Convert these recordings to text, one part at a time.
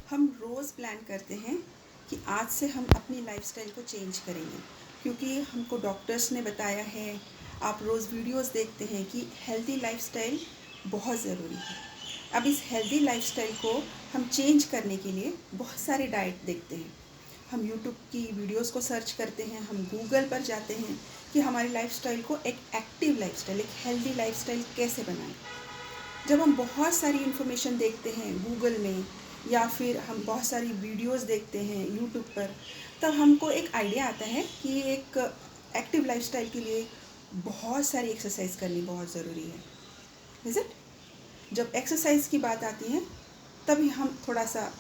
हम रोज़ प्लान करते हैं कि आज से हम अपनी लाइफस्टाइल को चेंज करेंगे, क्योंकि हमको डॉक्टर्स ने बताया है, आप रोज़ वीडियोस देखते हैं कि हेल्दी लाइफस्टाइल बहुत ज़रूरी है। अब इस हेल्दी लाइफस्टाइल को हम चेंज करने के लिए बहुत सारे डाइट देखते हैं। हम यूट्यूब की वीडियोस को सर्च करते हैं, हम गूगल पर जाते हैं कि हमारी लाइफस्टाइल को एक एक्टिव लाइफस्टाइल, एक हेल्दी लाइफस्टाइल कैसे बनाएं। जब हम बहुत सारी इन्फॉर्मेशन देखते हैं गूगल में, या फिर हम बहुत सारी वीडियोस देखते हैं यूट्यूब पर, तब हमको एक आइडिया आता है कि एक एक्टिव लाइफस्टाइल के लिए बहुत सारी एक्सरसाइज करनी बहुत ज़रूरी है। Is it? जब एक्सरसाइज की बात आती है तभी हम थोड़ा सा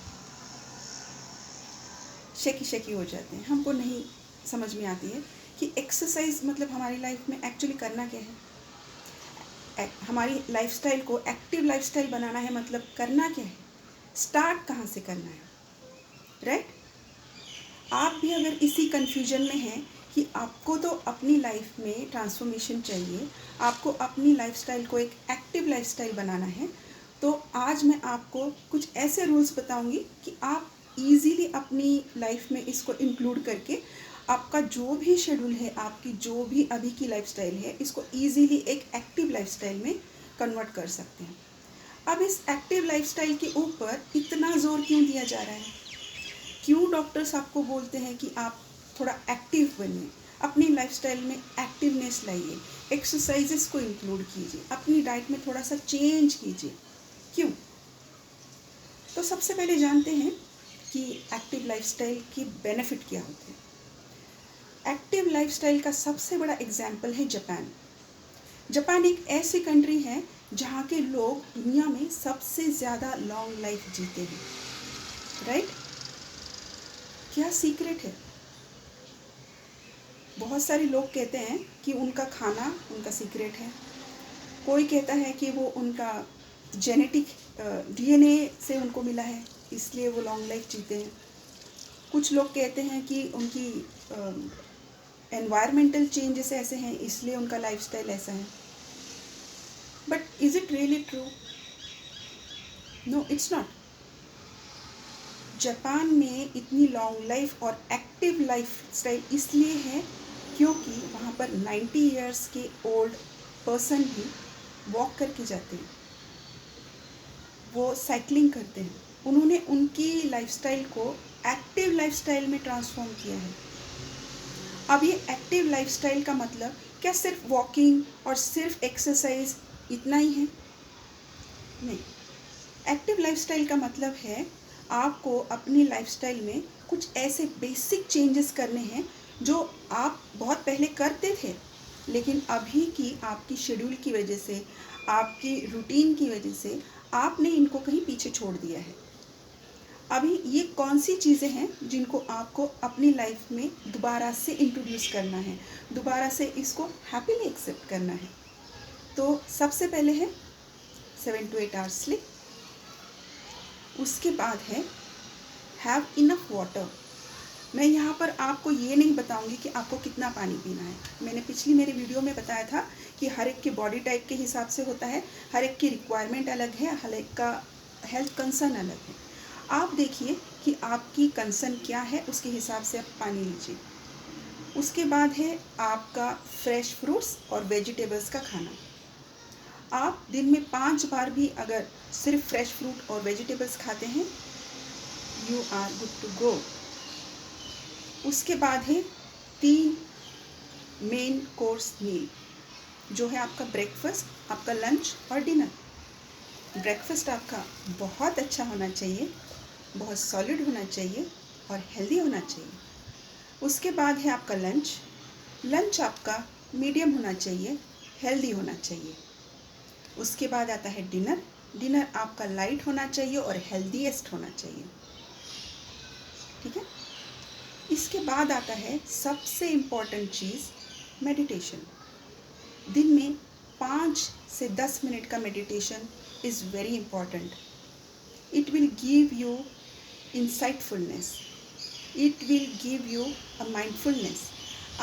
शेकी हो जाते हैं। हमको नहीं समझ में आती है कि एक्सरसाइज मतलब हमारी लाइफ में एक्चुअली करना क्या है। हमारी लाइफस्टाइल को एक्टिव लाइफस्टाइल बनाना है, मतलब करना क्या है, स्टार्ट कहाँ से करना है, राइट? आप भी अगर इसी कन्फ्यूजन में हैं कि आपको तो अपनी लाइफ में ट्रांसफॉर्मेशन चाहिए, आपको अपनी लाइफस्टाइल को एक एक्टिव लाइफस्टाइल बनाना है, तो आज मैं आपको कुछ ऐसे रूल्स बताऊंगी कि आप इजीली अपनी लाइफ में इसको इंक्लूड करके आपका जो भी शेड्यूल है, आपकी जो भी अभी की लाइफस्टाइल है, इसको इजीली एक एक्टिव लाइफस्टाइल में कन्वर्ट कर सकते हैं। अब इस एक्टिव लाइफस्टाइल के ऊपर इतना ज़ोर क्यों दिया जा रहा है? क्यों डॉक्टर्स आपको बोलते हैं कि आप थोड़ा एक्टिव बनिए, अपनी लाइफस्टाइल में एक्टिवनेस लाइए, एक्सरसाइजेस को इंक्लूड कीजिए, अपनी डाइट में थोड़ा सा चेंज कीजिए? क्यों? तो सबसे पहले जानते हैं कि एक्टिव लाइफस्टाइल की बेनिफिट क्या होते हैं। एक्टिव लाइफस्टाइल का सबसे बड़ा एग्जाम्पल है जापान। जापान एक ऐसी कंट्री है जहाँ के लोग दुनिया में सबसे ज़्यादा लॉन्ग लाइफ जीते हैं, राइट? क्या सीक्रेट है? बहुत सारे लोग कहते हैं कि उनका खाना उनका सीक्रेट है। कोई कहता है कि वो उनका जेनेटिक डीएनए से उनको मिला है, इसलिए वो लॉन्ग लाइफ जीते हैं। कुछ लोग कहते हैं कि उनकी एनवायरमेंटल चेंजेस ऐसे हैं, इसलिए उनका लाइफस्टाइल ऐसा है। But is it really true? No, it's not. Japan में इतनी लॉन्ग लाइफ और एक्टिव लाइफ स्टाइल इसलिए है क्योंकि वहाँ पर 90 इयर्स के ओल्ड पर्सन भी वॉक करके जाते हैं, वो साइकिलिंग करते हैं। उन्होंने उनकी लाइफस्टाइल को एक्टिव लाइफस्टाइल में ट्रांसफॉर्म किया है। अब ये एक्टिव लाइफस्टाइल का मतलब क्या सिर्फ वॉकिंग और सिर्फ एक्सरसाइज इतना ही है? नहीं। एक्टिव लाइफस्टाइल का मतलब है आपको अपनी लाइफस्टाइल में कुछ ऐसे बेसिक चेंजेस करने हैं जो आप बहुत पहले करते थे, लेकिन अभी की आपकी शेड्यूल की वजह से, आपकी रूटीन की वजह से आपने इनको कहीं पीछे छोड़ दिया है। अभी ये कौन सी चीज़ें हैं जिनको आपको अपनी लाइफ में दोबारा से इंट्रोड्यूस करना है, दोबारा से इसको हैप्पीली एक्सेप्ट करना है? तो सबसे पहले है 7 to 8 आवर्स स्लीप। उसके बाद है हैव इनफ वाटर। मैं यहाँ पर आपको ये नहीं बताऊँगी कि आपको कितना पानी पीना है। मैंने पिछली मेरी वीडियो में बताया था कि हर एक के बॉडी टाइप के हिसाब से होता है, हर एक की रिक्वायरमेंट अलग है, हर एक का हेल्थ कंसर्न अलग है। आप देखिए कि आपकी कंसर्न क्या है, उसके हिसाब से आप पानी लीजिए। उसके बाद है आपका फ्रेश फ्रूट्स और वेजिटेबल्स का खाना। आप दिन में 5 बार भी अगर सिर्फ फ्रेश फ्रूट और वेजिटेबल्स खाते हैं, you are good to go. उसके बाद है 3 मेन कोर्स मील, जो है आपका ब्रेकफास्ट, आपका लंच और डिनर। ब्रेकफास्ट आपका बहुत अच्छा होना चाहिए, बहुत सॉलिड होना चाहिए और हेल्दी होना चाहिए। उसके बाद है आपका लंच। लंच आपका मीडियम होना चाहिए, हेल्दी होना चाहिए। उसके बाद आता है डिनर। डिनर आपका लाइट होना चाहिए और हेल्दीएस्ट होना चाहिए, ठीक है? इसके बाद आता है सबसे इम्पॉर्टेंट चीज़, मेडिटेशन। दिन में 5 से 10 मिनट का meditation is very important. It will give you insightfulness, it will give you a mindfulness.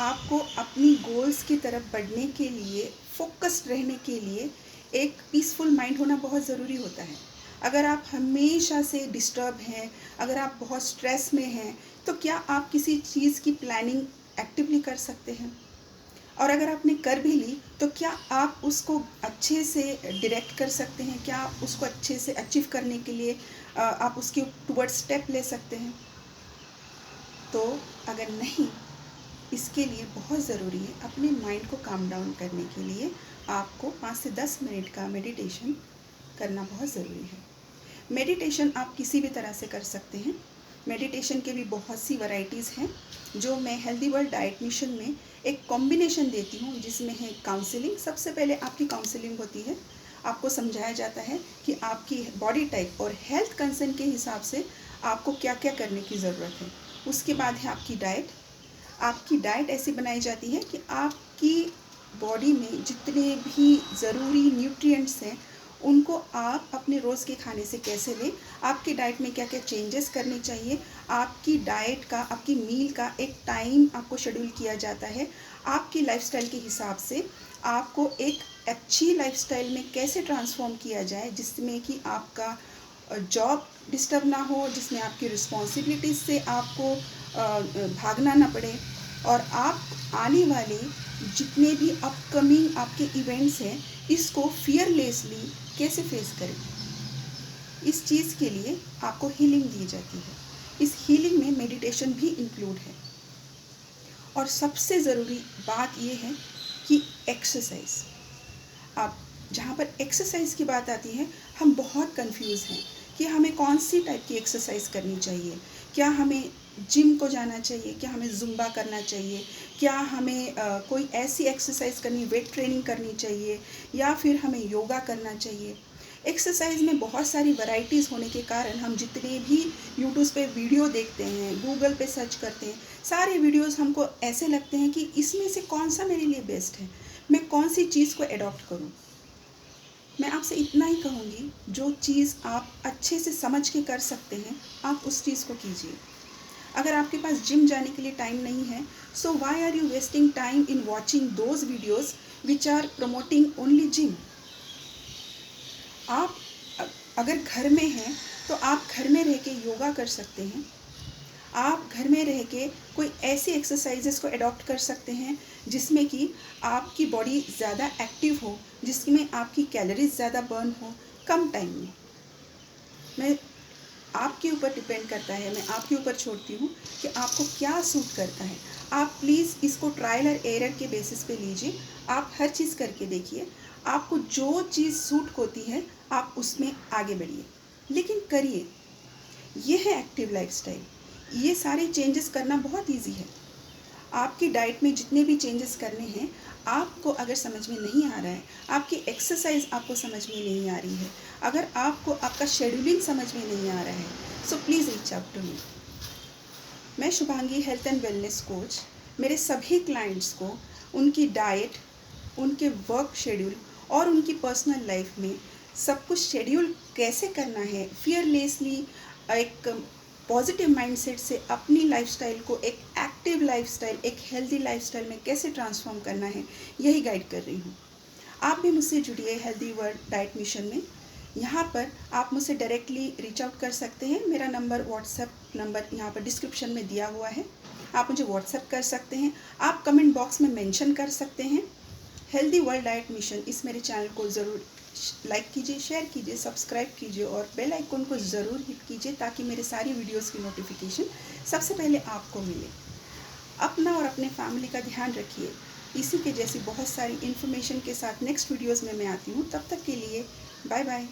आपको अपनी गोल्स की तरफ बढ़ने के लिए, फोकस्ड रहने के लिए एक पीसफुल माइंड होना बहुत ज़रूरी होता है। अगर आप हमेशा से डिस्टर्ब हैं, अगर आप बहुत स्ट्रेस में हैं, तो क्या आप किसी चीज़ की प्लानिंग एक्टिवली कर सकते हैं? और अगर आपने कर भी ली, तो क्या आप उसको अच्छे से डायरेक्ट कर सकते हैं? क्या आप उसको अच्छे से अचीव करने के लिए आप उसके टुवर्ड्स स्टेप ले सकते हैं? तो अगर नहीं, इसके लिए बहुत ज़रूरी है अपने माइंड को काम डाउन करने के लिए आपको 5 से 10 मिनट का मेडिटेशन करना बहुत ज़रूरी है। मेडिटेशन आप किसी भी तरह से कर सकते हैं। मेडिटेशन के भी बहुत सी वैरायटीज़ हैं जो मैं हेल्दी वर्ल्ड डाइट मिशन में एक कॉम्बिनेशन देती हूँ, जिसमें है काउंसलिंग। सबसे पहले आपकी काउंसलिंग होती है, आपको समझाया जाता है कि आपकी बॉडी टाइप और हेल्थ कंसर्न के हिसाब से आपको क्या क्या करने की ज़रूरत है। उसके बाद है आपकी डाइट। आपकी डाइट ऐसी बनाई जाती है कि आपकी बॉडी में जितने भी ज़रूरी न्यूट्रिएंट्स हैं उनको आप अपने रोज़ के खाने से कैसे लें, आपकी डाइट में क्या क्या चेंजेस करने चाहिए, आपकी डाइट का, आपकी मील का एक टाइम आपको शेड्यूल किया जाता है। आपकी लाइफस्टाइल के हिसाब से आपको एक अच्छी लाइफस्टाइल में कैसे ट्रांसफॉर्म किया जाए, जिसमें कि आपका जॉब डिस्टर्ब ना हो, जिसमें आपकी रिस्पॉन्सिबिलिटीज़ से आपको भागना ना पड़े, और आप आने वाले जितने भी अपकमिंग आपके इवेंट्स हैं इसको फियरलेसली कैसे फेस करें। इस चीज़ के लिए आपको हीलिंग दी जाती है। इस हीलिंग में मेडिटेशन भी इंक्लूड है। और सबसे ज़रूरी बात यह है कि एक्सरसाइज। आप जहाँ पर एक्सरसाइज की बात आती है, हम बहुत कंफ्यूज हैं कि हमें कौन सी टाइप की एक्सरसाइज करनी चाहिए। क्या हमें जिम को जाना चाहिए, क्या हमें जुम्बा करना चाहिए, क्या हमें कोई ऐसी एक्सरसाइज करनी, वेट ट्रेनिंग करनी चाहिए, या फिर हमें योगा करना चाहिए। एक्सरसाइज में बहुत सारी वैरायटीज़ होने के कारण हम जितने भी यूट्यूब पे वीडियो देखते हैं, गूगल पे सर्च करते हैं, सारे वीडियोस हमको ऐसे लगते हैं कि इसमें से कौन सा मेरे लिए बेस्ट है, मैं कौन सी चीज़ को एडॉप्ट करूं। मैं आपसे इतना ही कहूँगी, जो चीज़ आप अच्छे से समझ के कर सकते हैं आप उस चीज़ को कीजिए। अगर आपके पास जिम जाने के लिए टाइम नहीं है, so why are you wasting time in watching those videos which are promoting only gym. आप अगर घर में हैं तो आप घर में रह के योगा कर सकते हैं। आप घर में रह के कोई ऐसी एक्सरसाइजेस को अडॉप्ट कर सकते हैं जिसमें कि आपकी बॉडी ज़्यादा एक्टिव हो, जिसमें आपकी कैलोरीज ज़्यादा बर्न हो कम टाइम में। मैं आपके ऊपर डिपेंड करता है, मैं आपके ऊपर छोड़ती हूँ कि आपको क्या सूट करता है। आप प्लीज़ इसको ट्रायल और एरर के बेसिस पे लीजिए। आप हर चीज़ करके देखिए, आपको जो चीज़ सूट होती है आप उसमें आगे बढ़िए, लेकिन करिए। ये है एक्टिव लाइफस्टाइल। ये सारे चेंजेस करना बहुत इजी है। आपकी डाइट में जितने भी चेंजेस करने हैं, आपको अगर समझ में नहीं आ रहा है, आपकी एक्सरसाइज आपको समझ में नहीं आ रही है, अगर आपको आपका शेड्यूलिंग समझ में नहीं आ रहा है, so please reach out to me. मैं Shubhangi, health and wellness coach. मेरे सभी क्लाइंट्स को उनकी डाइट, उनके वर्क शेड्यूल और उनकी पर्सनल लाइफ में सब कुछ शेड्यूल कैसे करना है, फियरलेसली एक पॉजिटिव माइंडसेट से अपनी लाइफस्टाइल को एक एक्टिव लाइफस्टाइल, एक हेल्दी लाइफस्टाइल में कैसे ट्रांसफॉर्म करना है, यही गाइड कर रही हूँ। आप भी मुझसे जुड़िए हेल्दी वर्ल्ड डाइट मिशन में। यहाँ पर आप मुझसे डायरेक्टली रीच आउट कर सकते हैं। मेरा नंबर, व्हाट्सएप नंबर यहाँ पर डिस्क्रिप्शन में दिया हुआ है, आप मुझे व्हाट्सएप कर सकते हैं। आप कमेंट बॉक्स में मेंशन कर सकते हैं हेल्दी वर्ल्ड डाइट मिशन। इस मेरे चैनल को ज़रूर लाइक कीजिए, शेयर कीजिए, सब्सक्राइब कीजिए और बेल आइकन को ज़रूर हिट कीजिए ताकि मेरे सारी वीडियोस की नोटिफिकेशन सबसे पहले आपको मिले। अपना और अपने फैमिली का ध्यान रखिए। इसी के जैसी बहुत सारी इन्फॉर्मेशन के साथ नेक्स्ट वीडियोस में मैं आती हूँ। तब तक के लिए बाय बाय।